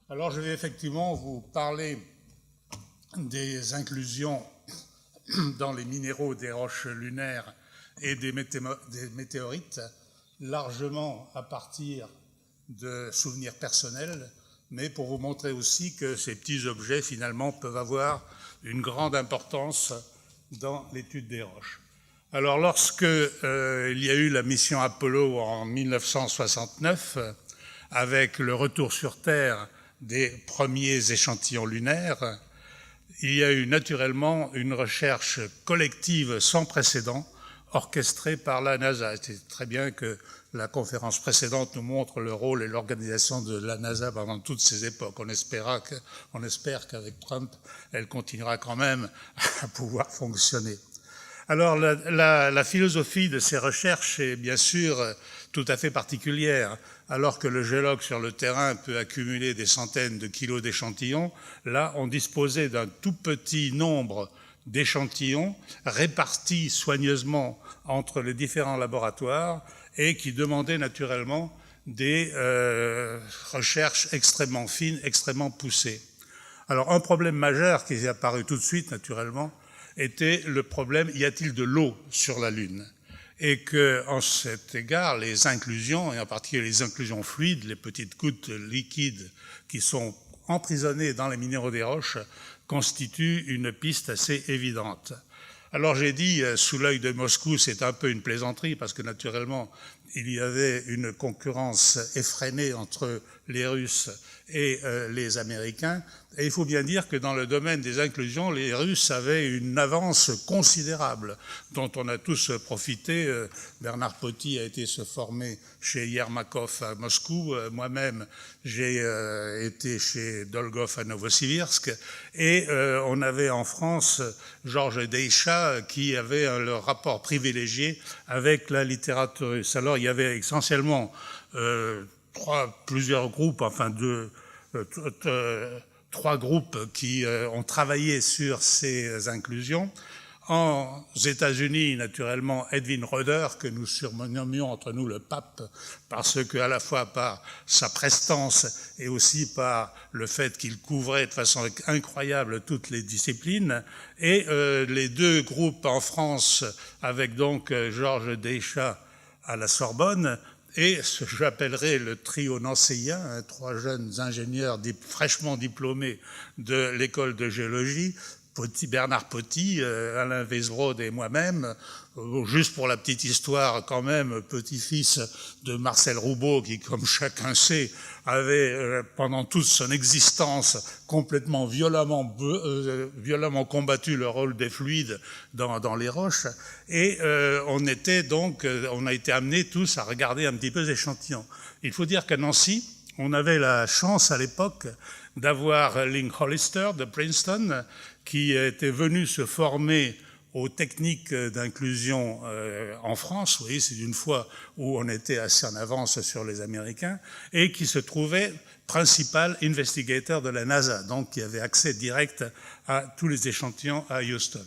Alors, je vais effectivement vous parler des inclusions dans les minéraux des roches lunaires et des météorites, largement à partir de souvenirs personnels, mais pour vous montrer aussi que ces petits objets, finalement, peuvent avoir une grande importance dans l'étude des roches. Alors, lorsque il y a eu la mission Apollo en 1969, avec le retour sur Terre des premiers échantillons lunaires, il y a eu naturellement une recherche collective sans précédent orchestrée par la NASA. C'est très bien que la conférence précédente nous montre le rôle et l'organisation de la NASA pendant toutes ces époques. On espère qu'avec Trump, elle continuera quand même à pouvoir fonctionner. Alors, la philosophie de ces recherches est bien sûr tout à fait particulière. Alors que le géologue sur le terrain peut accumuler des centaines de kilos d'échantillons, là, on disposait d'un tout petit nombre d'échantillons répartis soigneusement entre les différents laboratoires et qui demandaient naturellement des recherches extrêmement fines, extrêmement poussées. Alors, un problème majeur qui est apparu tout de suite, naturellement, était le problème, y a-t-il de l'eau sur la Lune ? Et qu'en cet égard, les inclusions, et en particulier les inclusions fluides, les petites gouttes liquides qui sont emprisonnées dans les minéraux des roches, constituent une piste assez évidente. Alors j'ai dit, sous l'œil de Moscou, c'est un peu une plaisanterie, parce que naturellement, il y avait une concurrence effrénée entre les Russes et les Américains. Et il faut bien dire que dans le domaine des inclusions, les Russes avaient une avance considérable dont on a tous profité. Bernard Potty a été se former chez Yermakov à Moscou. Moi-même, j'ai été chez Dolgov à Novosibirsk. Et on avait en France Georges Deïcha qui avait le rapport privilégié avec la littérature russe. Alors il y avait essentiellement plusieurs groupes, enfin trois groupes qui ont travaillé sur ces inclusions. En États-Unis, naturellement, Edwin Roeder, que nous surnommions entre nous le pape, parce que à la fois par sa prestance et aussi par le fait qu'il couvrait de façon incroyable toutes les disciplines, et les deux groupes en France, avec donc Georges Deïcha à la Sorbonne, et ce que j'appellerais le trio nancéien, trois jeunes ingénieurs fraîchement diplômés de l'école de géologie, Bernard Potty, Alain Weisbrod et moi-même, juste pour la petite histoire quand même, petit-fils de Marcel Roubaud, qui, comme chacun sait, avait pendant toute son existence complètement violemment combattu le rôle des fluides dans les roches. Et on a été amenés tous à regarder un petit peu les échantillons. Il faut dire qu'à Nancy, on avait la chance à l'époque d'avoir Link Hollister de Princeton, qui était venu se former aux techniques d'inclusion en France. Vous voyez, c'est une fois où on était assez en avance sur les Américains, et qui se trouvait principal investigator de la NASA, donc qui avait accès direct à tous les échantillons à Houston.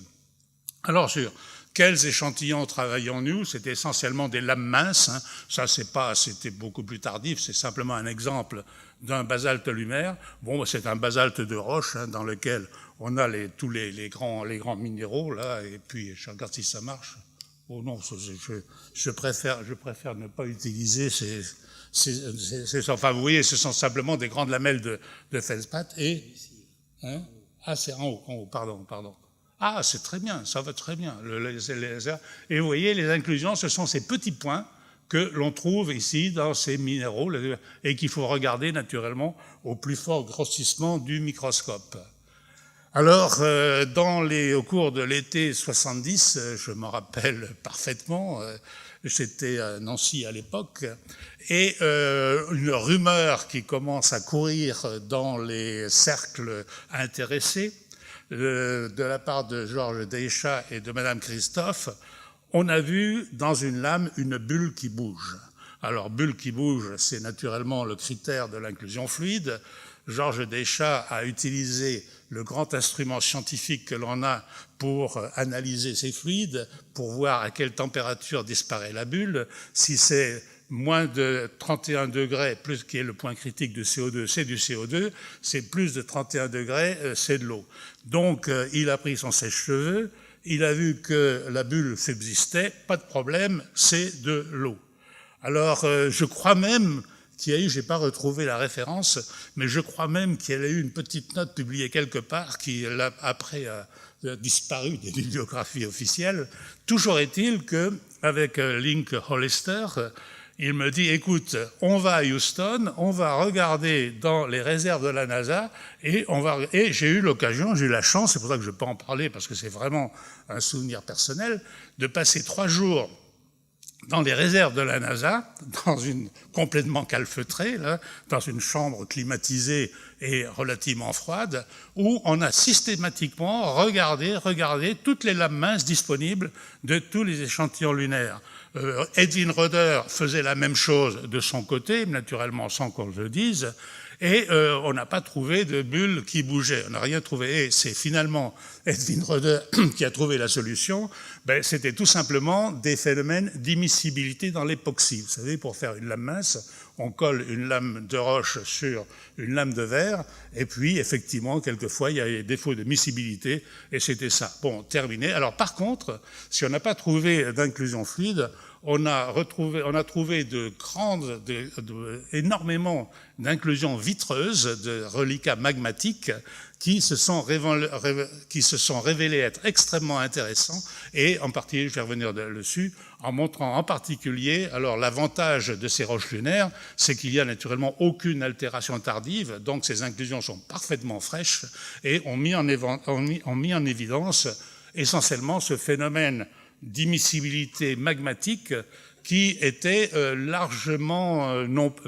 Alors, sur quels échantillons travaillions-nous? C'était essentiellement des lames minces. Ça, c'était beaucoup plus tardif. C'est simplement un exemple d'un basalte lunaire. Bon, c'est un basalte de roche dans lequel on a tous les grands minéraux là. Et puis, je regarde si ça marche. Oh non, je préfère ne pas utiliser enfin, vous voyez, ce sont simplement des grandes lamelles de feldspath. Et c'est en haut, pardon. Ah, c'est très bien, ça va très bien, le laser. Et vous voyez, les inclusions, ce sont ces petits points que l'on trouve ici dans ces minéraux et qu'il faut regarder naturellement au plus fort grossissement du microscope. Alors, au cours de l'été 70, je m'en rappelle parfaitement, j'étais à Nancy à l'époque, et une rumeur qui commence à courir dans les cercles intéressés, de la part de Georges Deïcha et de Madame Christophe, on a vu dans une lame une bulle qui bouge. Alors, bulle qui bouge, c'est naturellement le critère de l'inclusion fluide. Georges Deïcha a utilisé le grand instrument scientifique que l'on a pour analyser ces fluides, pour voir à quelle température disparaît la bulle, si c'est moins de 31 degrés, plus qui est le point critique de CO2, c'est du CO2, c'est plus de 31 degrés, c'est de l'eau. Donc il a pris son sèche-cheveux, il a vu que la bulle subsistait, pas de problème, c'est de l'eau. Alors je crois même qu'il y a eu, j'ai pas retrouvé la référence, mais je crois même qu'il y a eu une petite note publiée quelque part qui après a disparu des bibliographies officielles. Toujours est-il que avec Link Hollister, il me dit, écoute, on va à Houston, on va regarder dans les réserves de la NASA et j'ai eu l'occasion, j'ai eu la chance, c'est pour ça que je peux en parler parce que c'est vraiment un souvenir personnel, de passer 3 jours dans les réserves de la NASA, complètement calfeutrée, là, dans une chambre climatisée et relativement froide, où on a systématiquement regardé toutes les lames minces disponibles de tous les échantillons lunaires. Edwin Rudder faisait la même chose de son côté, naturellement sans qu'on le dise, et on n'a pas trouvé de bulle qui bougeait, on n'a rien trouvé. Et c'est finalement Edwin Rudder qui a trouvé la solution. C'était tout simplement des phénomènes d'immiscibilité dans l'époxy. Vous savez, pour faire une lame mince, on colle une lame de roche sur une lame de verre, et puis effectivement, quelquefois, il y a des défauts de miscibilité, et c'était ça. Bon, terminé. Alors par contre, si on n'a pas trouvé d'inclusion fluide, on a trouvé énormément d'inclusions vitreuses, de reliquats magmatiques qui se sont révélés être extrêmement intéressants, et en particulier, je vais revenir dessus, en montrant en particulier, alors l'avantage de ces roches lunaires, c'est qu'il n'y a naturellement aucune altération tardive, donc ces inclusions sont parfaitement fraîches et ont mis en évidence essentiellement ce phénomène d'immiscibilité magmatique qui était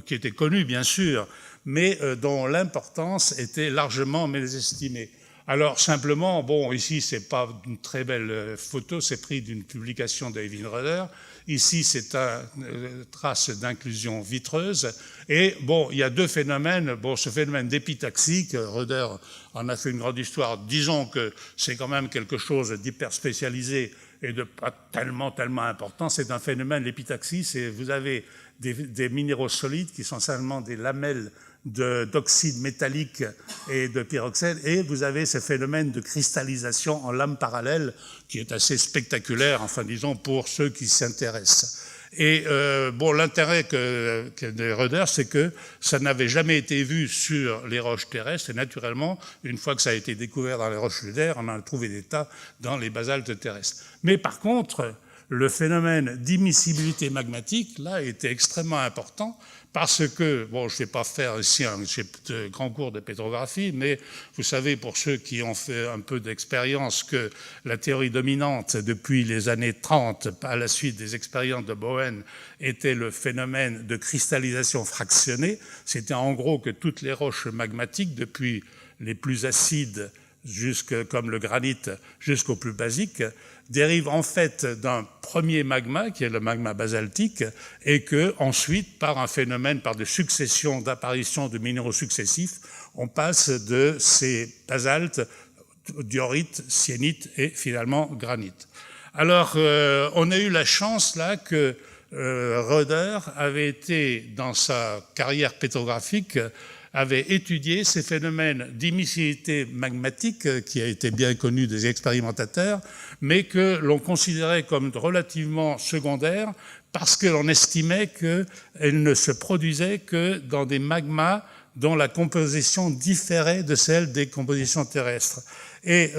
qui était connu bien sûr, mais dont l'importance était largement mésestimée. Alors simplement, bon, ici c'est pas une très belle photo, c'est pris d'une publication d'Edwin Rudder. Ici c'est une trace d'inclusion vitreuse. Et bon, il y a 2 phénomènes. Bon, ce phénomène d'épitaxie, que Rudder en a fait une grande histoire. Disons que c'est quand même quelque chose d'hyper spécialisé et de pas tellement important. C'est un phénomène, l'épitaxie, vous avez des minéraux solides qui sont simplement des lamelles d'oxyde métallique et de pyroxène, et vous avez ce phénomène de cristallisation en lames parallèles qui est assez spectaculaire, enfin disons, pour ceux qui s'intéressent. Et bon, l'intérêt de Rudder, c'est que ça n'avait jamais été vu sur les roches terrestres, et naturellement, une fois que ça a été découvert dans les roches lunaires, on en a trouvé des tas dans les basaltes terrestres. Mais par contre, le phénomène d'immiscibilité magmatique, là, était extrêmement important, parce que, bon, je ne vais pas faire ici un grand cours de pétrographie, mais vous savez, pour ceux qui ont fait un peu d'expérience, que la théorie dominante depuis les années 30, à la suite des expériences de Bowen, était le phénomène de cristallisation fractionnée. C'était en gros que toutes les roches magmatiques, depuis les plus acides, comme le granit, jusqu'aux plus basiques, dérive en fait d'un premier magma, qui est le magma basaltique, et que ensuite, par des successions d'apparitions de minéraux successifs, on passe de ces basaltes, diorite, syénite et finalement granit. Alors, on a eu la chance là que Rudder avait été, dans sa carrière pétrographique, avait étudié ces phénomènes d'immiscibilité magmatique qui a été bien connu des expérimentateurs, mais que l'on considérait comme relativement secondaires parce que l'on estimait qu'elles ne se produisaient que dans des magmas dont la composition différait de celle des compositions terrestres. Et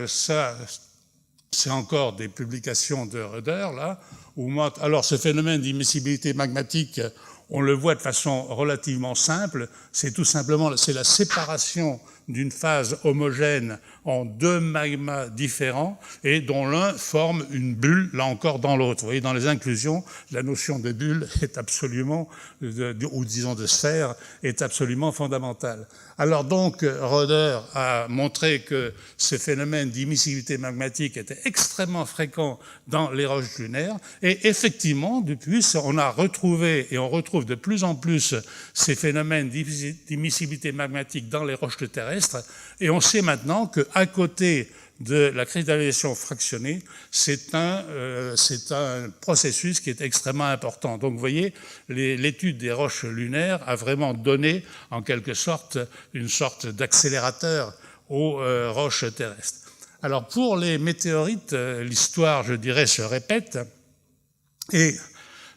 ça, c'est encore des publications de Rudder, là, alors ce phénomène d'immiscibilité magmatique, on le voit de façon relativement simple, c'est la séparation d'une phase homogène en 2 magmas différents et dont l'un forme une bulle, là encore, dans l'autre. Vous voyez, dans les inclusions, la notion de bulle est absolument, ou disons de sphère, est absolument fondamentale. Alors donc, Rudder a montré que ce phénomène d'immiscibilité magmatique était extrêmement fréquent dans les roches lunaires, et effectivement, depuis, on a retrouvé, et on retrouve de plus en plus ces phénomènes d'immiscibilité magmatique dans les roches terrestres, et on sait maintenant qu'à côté de la cristallisation fractionnée, c'est un processus qui est extrêmement important. Donc vous voyez, l'étude des roches lunaires a vraiment donné en quelque sorte une sorte d'accélérateur aux roches terrestres. Alors pour les météorites, l'histoire, je dirais, se répète. Et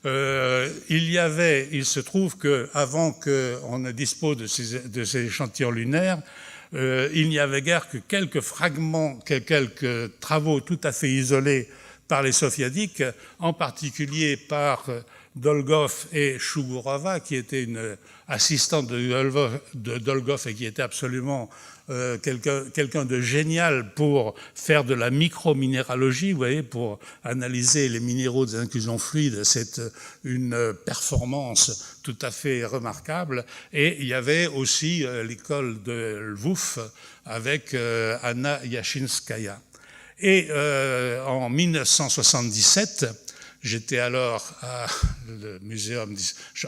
il se trouve qu'avant qu'on ne dispose de ces échantillons lunaires, il n'y avait guère que quelques fragments, quelques travaux tout à fait isolés par les soviétiques, en particulier par Dolgov et Shugurova, qui était une assistante de Dolgov et qui était absolument quelqu'un de génial pour faire de la microminéralogie, vous voyez, pour analyser les minéraux des inclusions fluides. C'est une performance tout à fait remarquable. Et il y avait aussi l'école de Lvov avec Anna Yashinskaya. Et en 1977, j'étais alors à le muséum,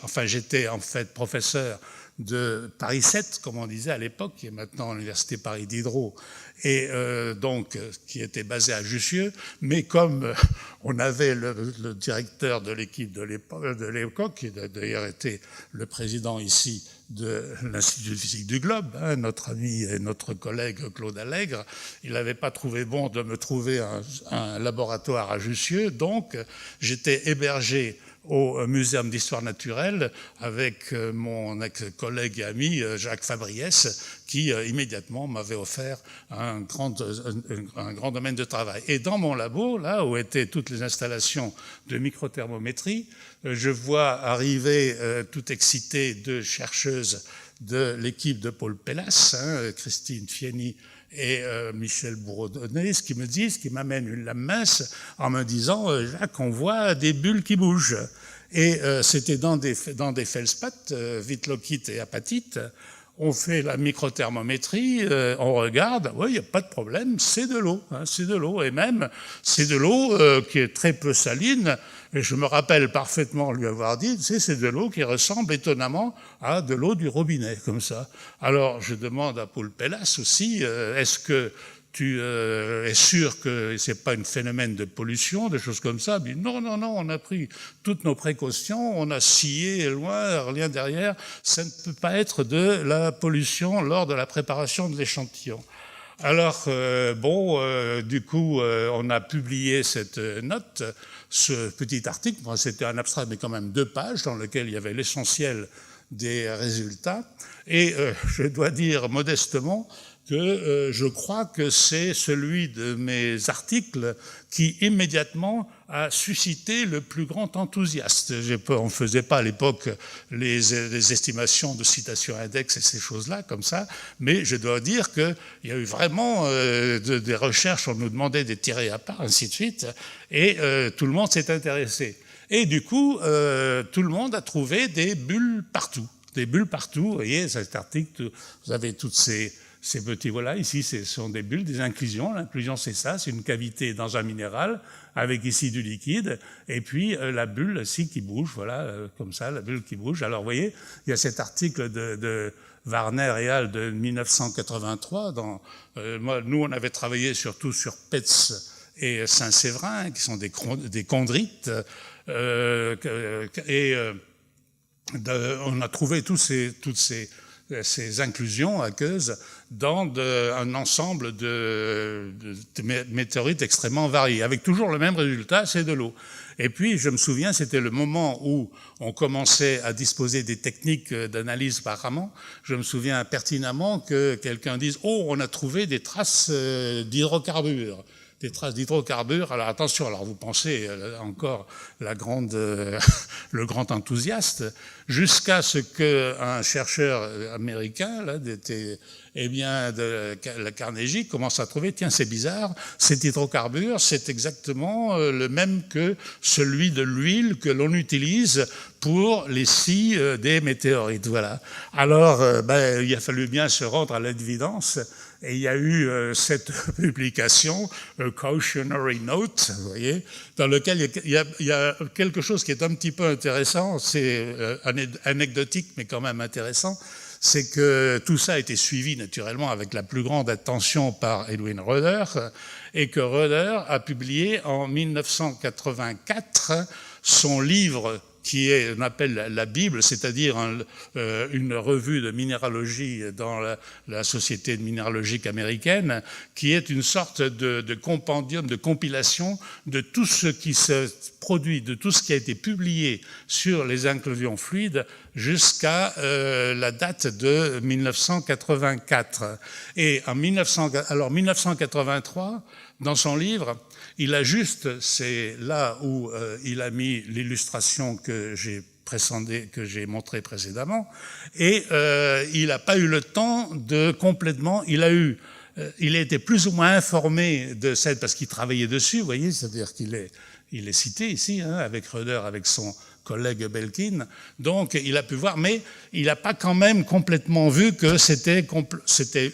enfin j'étais en fait professeur de Paris 7, comme on disait à l'époque, qui est maintenant l'université Paris Diderot, et donc qui était basé à Jussieu, mais comme on avait le directeur de l'équipe de l'époque, qui d'ailleurs était le président ici de l'Institut de physique du Globe, hein, notre ami et notre collègue Claude Allègre, il n'avait pas trouvé bon de me trouver un laboratoire à Jussieu, donc j'étais hébergé au Muséum d'histoire naturelle avec mon ex-collègue et ami Jacques Fabriès, qui immédiatement m'avait offert un grand domaine de travail. Et dans mon labo, là où étaient toutes les installations de microthermométrie, je vois arriver tout excitées deux chercheuses de l'équipe de Paul Pellas, hein, Christine Fieni et Michel Bourdonnais, qui m'amènent une lame mince en me disant « Jacques, on voit des bulles qui bougent ». Et c'était dans des feldspaths, vitlockite et apatite. On fait la microthermométrie, on regarde, oui, il n'y a pas de problème, c'est de l'eau, hein, c'est de l'eau. Et même, c'est de l'eau qui est très peu saline. Et je me rappelle parfaitement lui avoir dit, c'est de l'eau qui ressemble étonnamment à de l'eau du robinet, comme ça. Alors, je demande à Paul Pellas aussi, est-ce que tu es sûr que ce n'est pas un phénomène de pollution, des choses comme ça? Il dit, non, on a pris toutes nos précautions, on a scié loin, rien derrière, ça ne peut pas être de la pollution lors de la préparation de l'échantillon. Alors, du coup, on a publié cette note, ce petit article, c'était un abstrait, mais quand même 2 pages, dans lequel il y avait l'essentiel des résultats. Et je dois dire modestement que je crois que c'est celui de mes articles qui immédiatement a suscité le plus grand enthousiasme. On ne faisait pas à l'époque les estimations de citation index et ces choses-là comme ça, mais je dois dire qu'il y a eu vraiment des recherches, on nous demandait de tirer à part, ainsi de suite, et tout le monde s'est intéressé. Et du coup, tout le monde a trouvé des bulles partout. Des bulles partout, vous voyez, cet article, vous avez toutes ces petits, voilà, ici, ce sont des bulles, des inclusions. L'inclusion, c'est ça, c'est une cavité dans un minéral, avec ici du liquide, et puis la bulle ici qui bouge, voilà, comme ça, la bulle qui bouge. Alors, vous voyez, il y a cet article de Warner et al. De 1983. Nous, on avait travaillé surtout sur Petz et Saint-Séverin, qui sont des chondrites, on a trouvé toutes ces inclusions aqueuses dans un ensemble de météorites extrêmement variés, avec toujours le même résultat, c'est de l'eau. Et puis, je me souviens, c'était le moment où on commençait à disposer des techniques d'analyse par Raman. Je me souviens pertinemment que quelqu'un dise « Oh, on a trouvé des traces d'hydrocarbures ». Des traces d'hydrocarbures. Alors attention, alors vous pensez encore le grand enthousiaste, jusqu'à ce qu'un chercheur américain, là, de la Carnegie, commence à trouver, tiens, c'est bizarre, cet hydrocarbure, c'est exactement le même que celui de l'huile que l'on utilise pour les scies des météorites. Voilà. Alors, il a fallu bien se rendre à l'évidence. Et il y a eu cette publication, Cautionary Note, vous voyez, dans lequel il y a quelque chose qui est un petit peu intéressant, c'est anecdotique mais quand même intéressant, c'est que tout ça a été suivi naturellement avec la plus grande attention par Edwin Röder, et que Röder a publié en 1984 son livre qui est, on appelle la Bible, c'est-à-dire une revue de minéralogie dans la Société minéralogique américaine, qui est une sorte de compendium, de compilation de tout ce qui se produit, de tout ce qui a été publié sur les inclusions fluides jusqu'à la date de 1984. Et en 1983, dans son livre, il ajuste, c'est là où il a mis l'illustration que j'ai montrée précédemment, et il n'a pas eu le temps de complètement, il a été plus ou moins informé de cette, parce qu'il travaillait dessus, vous voyez, c'est-à-dire qu'il est cité ici, hein, avec Röder, avec son collègue Belkin, donc il a pu voir, mais il n'a pas quand même complètement vu que c'était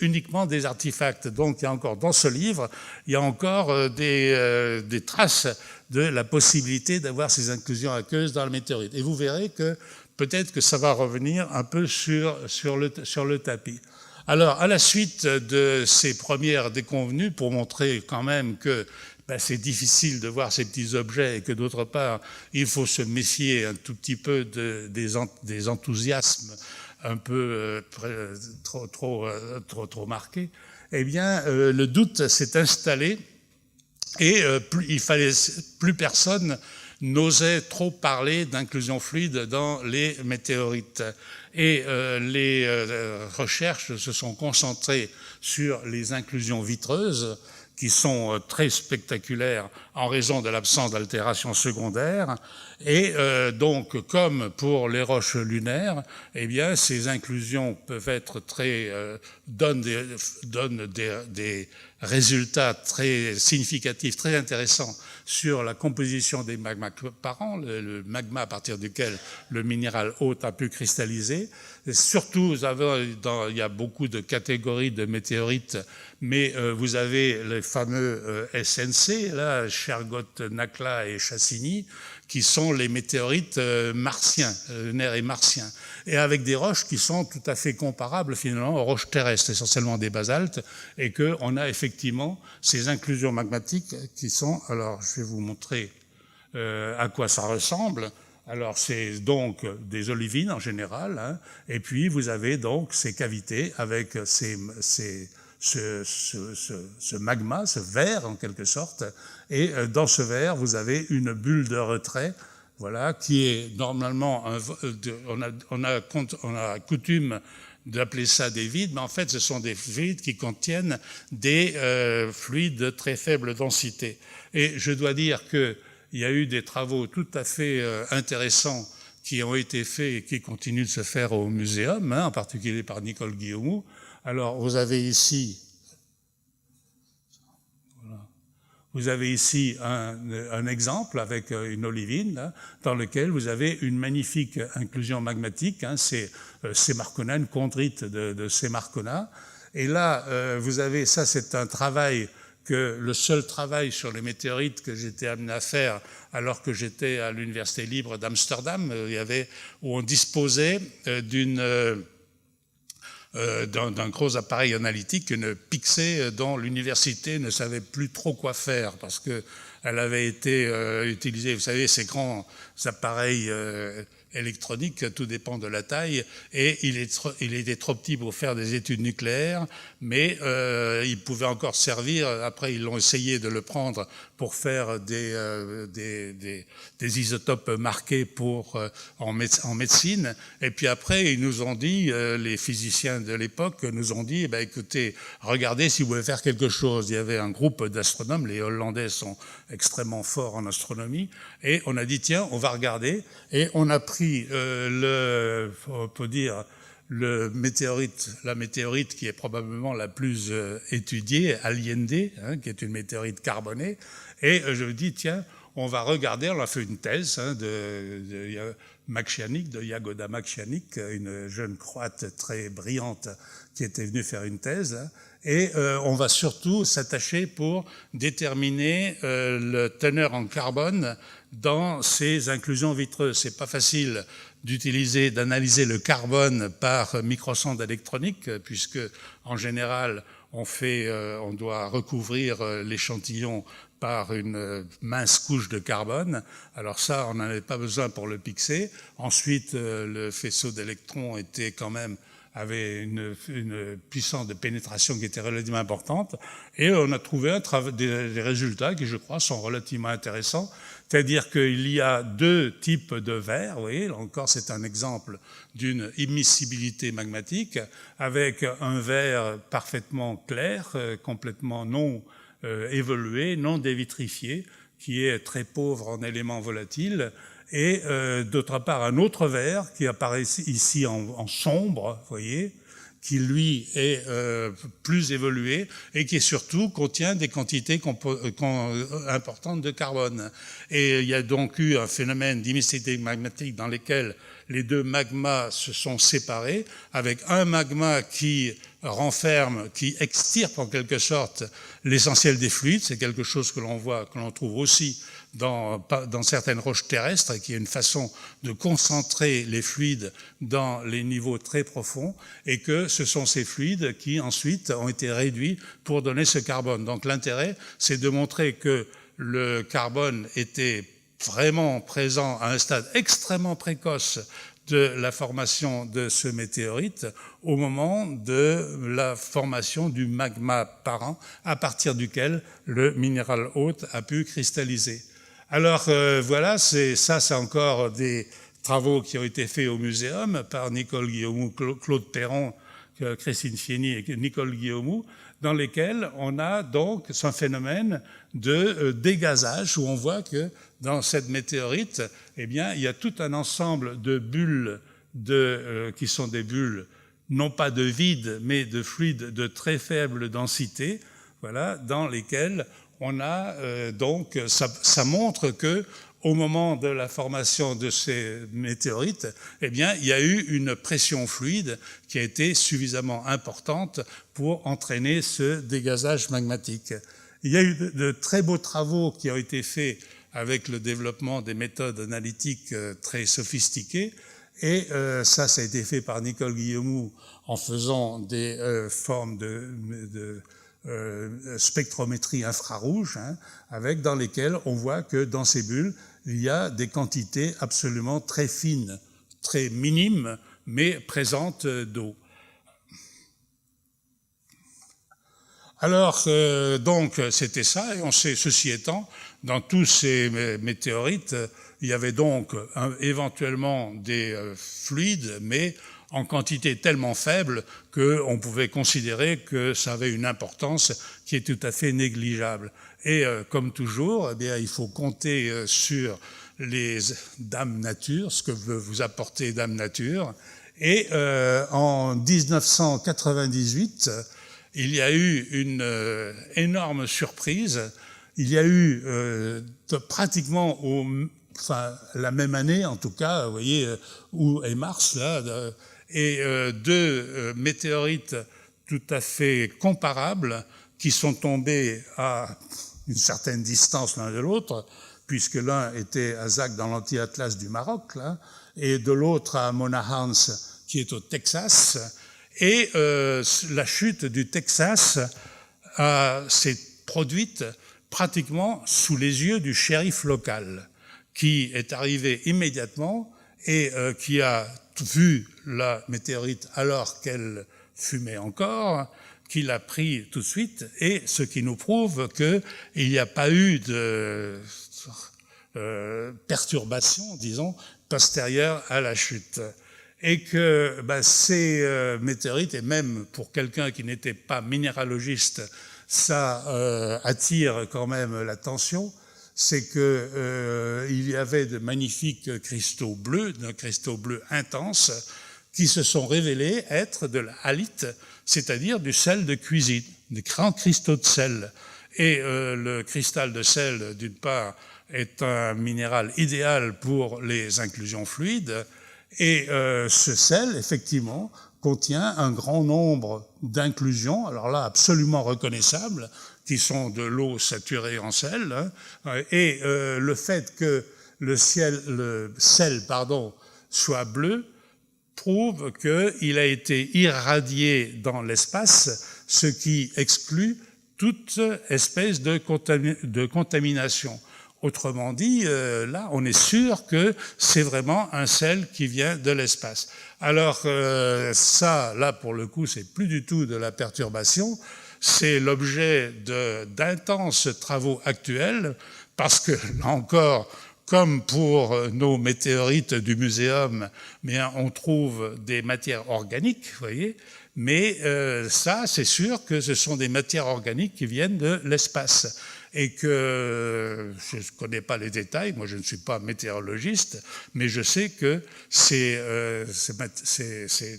uniquement des artefacts. Donc il y a encore, dans ce livre, il y a encore des traces de la possibilité d'avoir ces inclusions aqueuses dans le météorite. Et vous verrez que peut-être que ça va revenir un peu sur le tapis. Alors, à la suite de ces premières déconvenues, pour montrer quand même que c'est difficile de voir ces petits objets et que d'autre part, il faut se méfier un tout petit peu des enthousiasmes un peu trop marqués, eh bien, le doute s'est installé et plus personne n'osait trop parler d'inclusion fluide dans les météorites. Et les recherches se sont concentrées sur les inclusions vitreuses, qui sont très spectaculaires en raison de l'absence d'altération secondaire. Et donc, comme pour les roches lunaires, eh bien, ces inclusions peuvent être donnent des résultats très significatifs, très intéressants sur la composition des magmas parents, le magma à partir duquel le minéral hôte a pu cristalliser. Et surtout, il y a beaucoup de catégories de météorites, mais vous avez les fameux SNC, là, Shergott, Nakla et Chassigny, qui sont les météorites martiens, lunaires et martiens, et avec des roches qui sont tout à fait comparables finalement aux roches terrestres, essentiellement des basaltes, et qu'on a effectivement ces inclusions magmatiques qui sont, alors je vais vous montrer à quoi ça ressemble. Alors c'est donc des olivines en général, hein, et puis vous avez donc ces cavités avec ce magma, ce verre en quelque sorte, et dans ce verre vous avez une bulle de retrait, voilà, qui est normalement on a coutume d'appeler ça des vides, mais en fait ce sont des vides qui contiennent des fluides de très faible densité. Et je dois dire que il y a eu des travaux tout à fait intéressants qui ont été faits et qui continuent de se faire au muséum, hein, en particulier par Nicole Guillaumou. Alors, vous avez ici un exemple avec une olivine, là, dans lequel vous avez une magnifique inclusion magmatique, hein, c'est Semarcona, une chondrite de Semarcona. Et là, vous avez, ça c'est un travail le seul travail sur les météorites que j'étais amené à faire alors que j'étais à l'Université libre d'Amsterdam, où on disposait d'un gros appareil analytique, une Pixée dont l'université ne savait plus trop quoi faire parce que elle avait été utilisée, vous savez, ces grands appareils électronique, tout dépend de la taille, et il était trop petit pour faire des études nucléaires, mais il pouvait encore servir. Après, ils l'ont essayé de le prendre pour faire des isotopes marqués en médecine. Et puis après, ils nous ont dit, les physiciens de l'époque nous ont dit, écoutez, regardez si vous pouvez faire quelque chose. Il y avait un groupe d'astronomes, les Hollandais sont extrêmement forts en astronomie, et on a dit, tiens, on va regarder, et on a pris on peut dire, la météorite qui est probablement la plus étudiée, Allende, hein, qui est une météorite carbonée, et je me dis, tiens, on va regarder, on a fait une thèse de Jagoda Makšianik, une jeune croate très brillante qui était venue faire une thèse, hein, et on va surtout s'attacher pour déterminer le teneur en carbone dans ces inclusions vitreuses. C'est pas facile d'analyser le carbone par microsonde électronique, puisque en général on doit recouvrir l'échantillon par une mince couche de carbone. Alors ça, on n'en avait pas besoin pour le PIXé. Ensuite, le faisceau d'électrons avait une puissance de pénétration qui était relativement importante, et on a trouvé des résultats qui, je crois, sont relativement intéressants. C'est-à-dire qu'il y a deux types de verres, vous voyez, là encore c'est un exemple d'une immiscibilité magmatique, avec un verre parfaitement clair, complètement non évolué, non dévitrifié, qui est très pauvre en éléments volatiles, et d'autre part un autre verre qui apparaît ici en sombre, vous voyez, qui lui est plus évolué et qui surtout contient des quantités importantes de carbone. Et il y a donc eu un phénomène d'immiscibilité magmatique dans lequel les deux magmas se sont séparés, avec un magma qui renferme, qui extirpe en quelque sorte l'essentiel des fluides. C'est quelque chose que l'on trouve aussi dans certaines roches terrestres, qui est une façon de concentrer les fluides dans les niveaux très profonds, et que ce sont ces fluides qui ensuite ont été réduits pour donner ce carbone. Donc l'intérêt, c'est de montrer que le carbone était vraiment présent à un stade extrêmement précoce de la formation de ce météorite au moment de la formation du magma parent à partir duquel le minéral hôte a pu cristalliser. Alors voilà, c'est encore des travaux qui ont été faits au muséum par Nicole Guillaumou, Claude Perron, Christine Fieny et Nicole Guillaumou, dans lesquels on a donc ce phénomène de dégazage, où on voit que dans cette météorite, eh bien, il y a tout un ensemble de bulles qui sont des bulles, non pas de vide, mais de fluides de très faible densité, voilà, dans lesquels on a donc, ça montre que au moment de la formation de ces météorites, eh bien, il y a eu une pression fluide qui a été suffisamment importante pour entraîner ce dégazage magmatique. Il y a eu de très beaux travaux qui ont été faits avec le développement des méthodes analytiques très sophistiquées, et ça a été fait par Nicole Guillaumou en faisant des formes de spectrométrie infrarouge, dans lesquelles on voit que dans ces bulles, il y a des quantités absolument très fines, très minimes, mais présentes d'eau. Alors, donc, c'était ça, et on sait, ceci étant, dans tous ces météorites, il y avait donc éventuellement des fluides, mais en quantité tellement faible qu'on pouvait considérer que ça avait une importance qui est tout à fait négligeable. Et comme toujours, eh bien, il faut compter sur les dames nature, ce que veut vous apporter Dame Nature. Et en 1998, il y a eu une énorme surprise. Il y a eu pratiquement la même année, en tout cas, vous voyez, où est Mars, là, et deux météorites tout à fait comparables qui sont tombés à une certaine distance l'un de l'autre, puisque l'un était à Zag dans l'anti-Atlas du Maroc, là, et de l'autre à Monahans, qui est au Texas. Et la chute du Texas s'est produite pratiquement sous les yeux du shérif local, qui est arrivé immédiatement et qui a vu la météorite alors qu'elle fumait encore, qui l'a pris tout de suite, et ce qui nous prouve qu'il n'y a pas eu de perturbation, disons, postérieure à la chute. Et que ces météorites, et même pour quelqu'un qui n'était pas minéralogiste, ça attire quand même l'attention, c'est qu'il y avait de magnifiques cristaux bleus, d'un cristaux bleu intense, qui se sont révélés être de la halite, c'est-à-dire du sel de cuisine, des grands cristaux de sel. Et le cristal de sel, d'une part, est un minéral idéal pour les inclusions fluides, et ce sel, effectivement, contient un grand nombre d'inclusions, alors là, absolument reconnaissables, qui sont de l'eau saturée en sel, et le fait que le sel soit bleu prouve qu'il a été irradié dans l'espace, ce qui exclut toute espèce de contamination. Autrement dit, là, on est sûr que c'est vraiment un sel qui vient de l'espace. Alors ça, là, pour le coup, c'est plus du tout de la perturbation, c'est l'objet d'intenses travaux actuels, parce que, là encore, comme pour nos météorites du muséum, on trouve des matières organiques, vous voyez, mais ça, c'est sûr que ce sont des matières organiques qui viennent de l'espace. Et que je ne connais pas les détails, moi je ne suis pas météorologiste, mais je sais que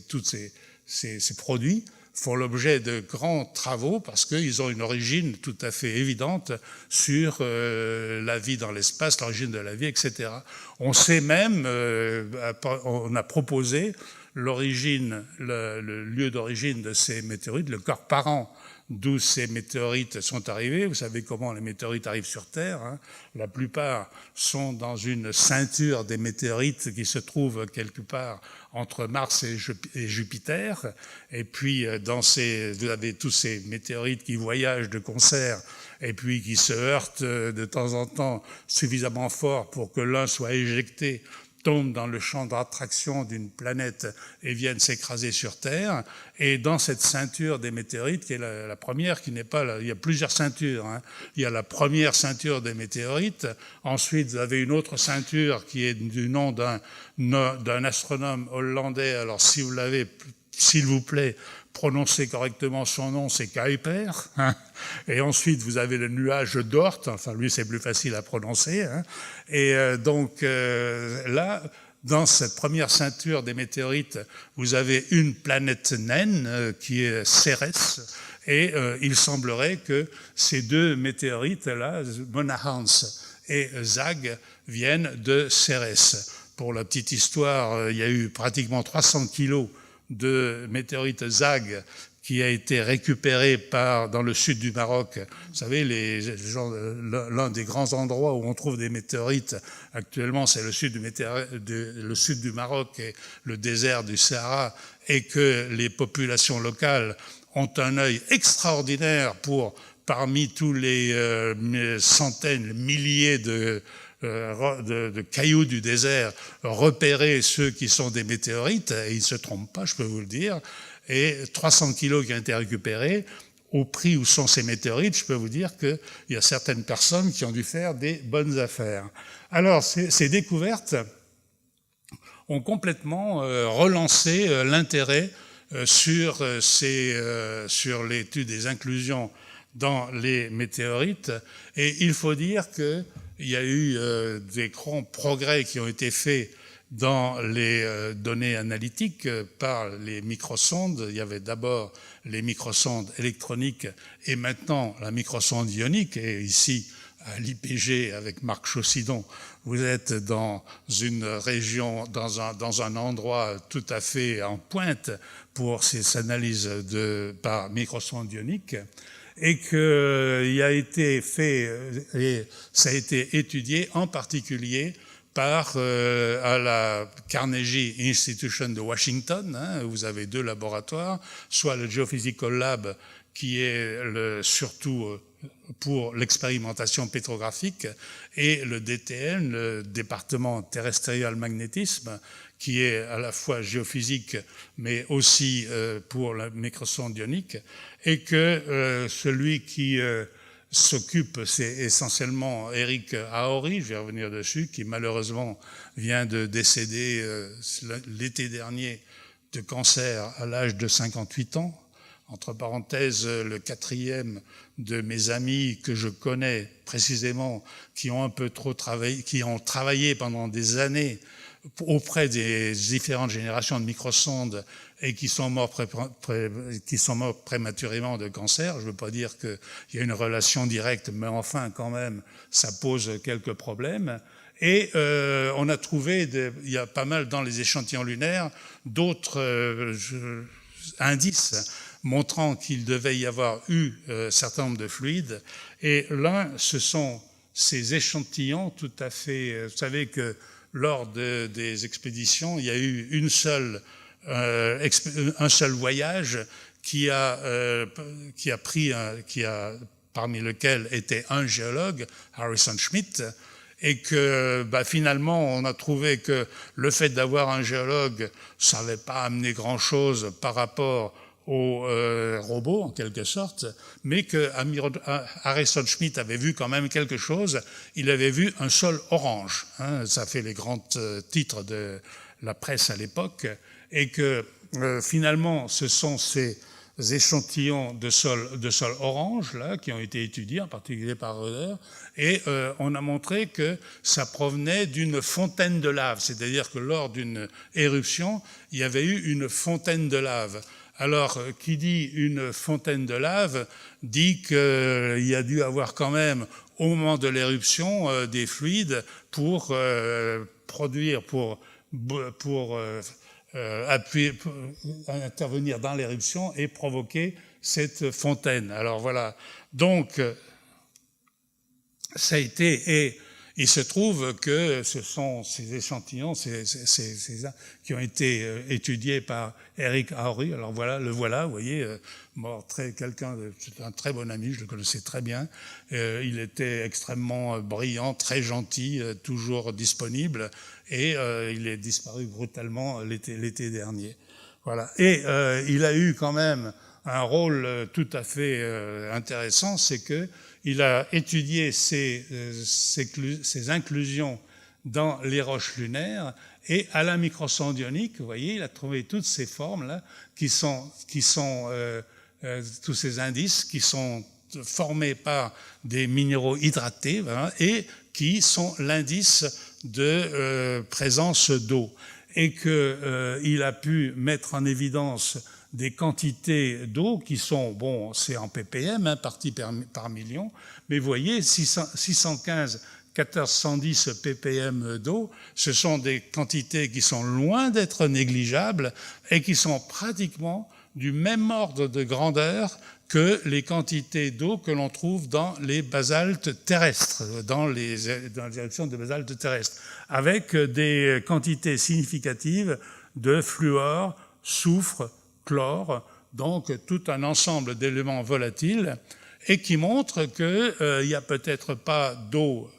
tous ces produits font l'objet de grands travaux parce qu'ils ont une origine tout à fait évidente sur la vie dans l'espace, l'origine de la vie, etc. On sait même, on a proposé l'origine, le lieu d'origine de ces météorites, le corps parent d'où ces météorites sont arrivées. Vous savez comment les météorites arrivent sur Terre, hein. La plupart sont dans une ceinture des météorites qui se trouve quelque part entre Mars et Jupiter. Et puis, vous avez tous ces météorites qui voyagent de concert et puis qui se heurtent de temps en temps suffisamment fort pour que l'un soit éjecté, tombe dans le champ d'attraction d'une planète et viennent s'écraser sur Terre. Et dans cette ceinture des météorites, qui est la première, qui n'est pas là, il y a plusieurs ceintures, hein. Il y a la première ceinture des météorites. Ensuite, vous avez une autre ceinture qui est du nom d'un astronome hollandais. Alors, si vous l'avez, s'il vous plaît, prononcez correctement son nom, c'est Kuiper, hein. Et ensuite, vous avez le nuage d'Oort, enfin lui, c'est plus facile à prononcer, hein. Et donc là, dans cette première ceinture des météorites, vous avez une planète naine qui est Cérès, et il semblerait que ces deux météorites-là, Monahans et Zag, viennent de Cérès. Pour la petite histoire, il y a eu pratiquement 300 kilos de météorite Zag qui a été récupéré dans le sud du Maroc. Vous savez, l'un des grands endroits où on trouve des météorites actuellement, c'est le sud du Maroc et le désert du Sahara, et que les populations locales ont un œil extraordinaire pour, parmi tous les centaines, milliers de cailloux du désert, repérer ceux qui sont des météorites, et ils ne se trompent pas, je peux vous le dire, et 300 kilos qui ont été récupérés, au prix où sont ces météorites, je peux vous dire qu'il y a certaines personnes qui ont dû faire des bonnes affaires. Alors, ces découvertes ont complètement relancé l'intérêt sur l'étude des inclusions dans les météorites, et il faut dire que il y a eu des grands progrès qui ont été faits dans les données analytiques par les microsondes. Il y avait d'abord les microsondes électroniques et maintenant la microsonde ionique. Et ici, à l'IPG, avec Marc Chaussidon, vous êtes dans une région, dans un endroit tout à fait en pointe pour ces analyses par microsonde ionique. Et qu'il a été fait, et ça a été étudié en particulier à la Carnegie Institution de Washington, hein, où vous avez deux laboratoires, soit le Geophysical Lab, qui est surtout pour l'expérimentation pétrographique, et le DTM, le département terrestrial magnétisme, qui est à la fois géophysique, mais aussi pour la microsonde ionique, et que celui qui s'occupe, c'est essentiellement Eric Aori, je vais revenir dessus, qui malheureusement vient de décéder l'été dernier de cancer à l'âge de 58 ans. Entre parenthèses, le quatrième de mes amis que je connais précisément, qui ont un peu trop travaillé, qui ont travaillé pendant des années auprès des différentes générations de microsondes et qui sont morts prématurément de cancer. Je ne veux pas dire qu'il y a une relation directe, mais enfin, quand même, ça pose quelques problèmes. Et on a trouvé, il y a pas mal dans les échantillons lunaires, d'autres indices montrant qu'il devait y avoir eu un certain nombre de fluides. Et l'un, ce sont ces échantillons tout à fait... Vous savez que lors des expéditions, il y a eu un seul voyage parmi lesquels était un géologue, Harrison Schmitt, et que finalement on a trouvé que le fait d'avoir un géologue, ça n'avait pas amené grand-chose par rapport aux robots en quelque sorte, mais que Harrison Schmitt avait vu quand même quelque chose. Il avait vu un sol orange, hein, ça fait les grands titres de la presse à l'époque, et que finalement ce sont ces échantillons de sol orange là qui ont été étudiés en particulier par Röder, et on a montré que ça provenait d'une fontaine de lave, c'est-à-dire que lors d'une éruption il y avait eu une fontaine de lave. Alors, qui dit une fontaine de lave dit qu'il y a dû avoir quand même, au moment de l'éruption, des fluides pour produire, pour intervenir dans l'éruption et provoquer cette fontaine. Alors voilà, donc ça a été, et il se trouve que ce sont ces échantillons qui ont été étudiés par Eric Haury. Alors voilà, vous voyez, c'est un très bon ami, je le connaissais très bien. Il était extrêmement brillant, très gentil, toujours disponible, et il est disparu brutalement l'été dernier. Voilà. Et il a eu quand même un rôle tout à fait intéressant, c'est que il a étudié ces inclusions dans les roches lunaires, et à la microsonde ionique, vous voyez, il a trouvé toutes ces formes-là qui sont tous ces indices qui sont formés par des minéraux hydratés, voilà, et qui sont l'indice de présence d'eau. Et qu'il a pu mettre en évidence des quantités d'eau qui sont, bon, c'est en ppm, hein, parties par million, mais vous voyez, 615, 1410 ppm d'eau, ce sont des quantités qui sont loin d'être négligeables et qui sont pratiquement du même ordre de grandeur que les quantités d'eau que l'on trouve dans les basaltes terrestres, dans les éruptions de basaltes terrestres, avec des quantités significatives de fluor, soufre, chlore, donc tout un ensemble d'éléments volatiles, et qui montre qu'il n'y a peut-être pas d'eau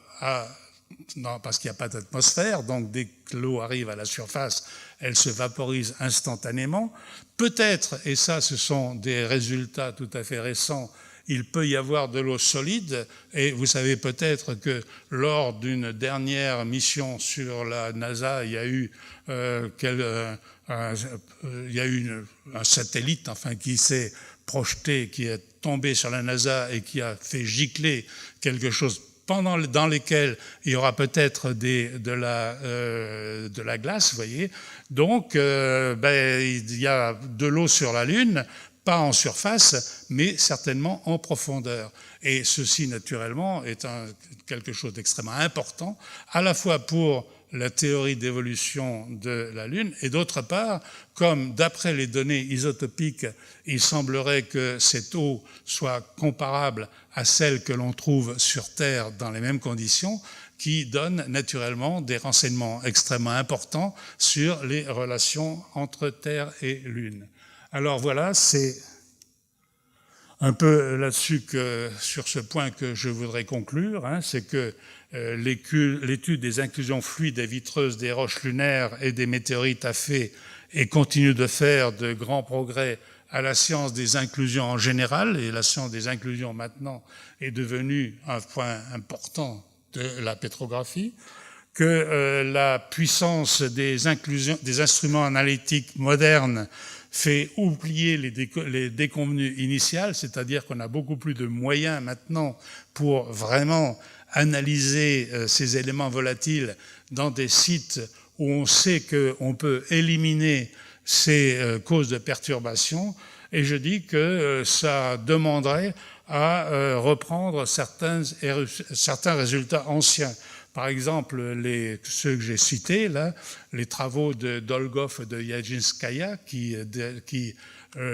parce qu'il n'y a pas d'atmosphère, donc dès que l'eau arrive à la surface, elle se vaporise instantanément. Peut-être, et ça ce sont des résultats tout à fait récents, il peut y avoir de l'eau solide, et vous savez peut-être que lors d'une dernière mission sur la NASA, il y a eu un satellite qui s'est projeté, qui est tombé sur la NASA et qui a fait gicler quelque chose dans lesquels il y aura peut-être de la glace, vous voyez. Donc, il y a de l'eau sur la Lune, pas en surface, mais certainement en profondeur. Et ceci, naturellement, est quelque chose d'extrêmement important, à la fois pour la théorie d'évolution de la Lune, et d'autre part, comme d'après les données isotopiques, il semblerait que cette eau soit comparable à celle que l'on trouve sur Terre dans les mêmes conditions, qui donne naturellement des renseignements extrêmement importants sur les relations entre Terre et Lune. Alors voilà, c'est un peu là-dessus sur ce point que je voudrais conclure, hein, c'est que l'étude des inclusions fluides et vitreuses des roches lunaires et des météorites a fait et continue de faire de grands progrès à la science des inclusions en général, et la science des inclusions maintenant est devenue un point important de la pétrographie, que la puissance des instruments analytiques modernes fait oublier les déconvenues initiales, c'est-à-dire qu'on a beaucoup plus de moyens maintenant pour vraiment analyser ces éléments volatiles dans des sites où on sait qu'on peut éliminer ces causes de perturbation, et je dis que ça demanderait à reprendre certains résultats anciens. Par exemple, ceux que j'ai cités, là, les travaux de Dolgov et de Yajinskaya qui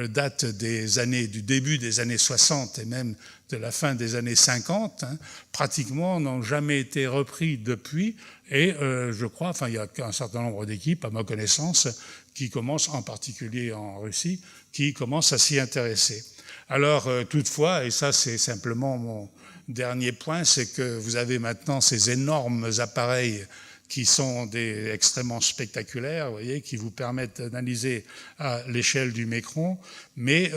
datent du début des années 60 et même de la fin des années 50, pratiquement n'ont jamais été repris depuis. Et je crois, enfin, il y a un certain nombre d'équipes, à ma connaissance, qui commencent, en particulier en Russie, qui commencent à s'y intéresser. Alors, toutefois, et ça c'est simplement mon dernier point, c'est que vous avez maintenant ces énormes appareils qui sont extrêmement spectaculaires, vous voyez, qui vous permettent d'analyser à l'échelle du micron. Mais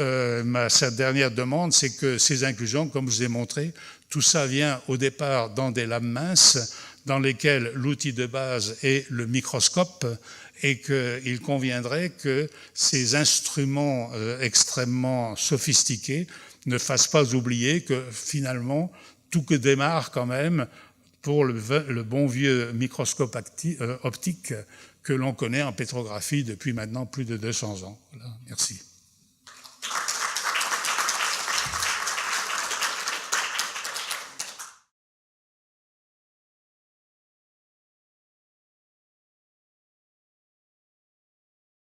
sa dernière demande, c'est que ces inclusions, comme je vous ai montré, tout ça vient au départ dans des lames minces, dans lesquelles l'outil de base est le microscope, et qu'il conviendrait que ces instruments extrêmement sophistiqués ne fassent pas oublier que finalement, tout que démarre quand même pour le bon vieux microscope optique que l'on connaît en pétrographie depuis maintenant plus de 200 ans. Voilà, merci.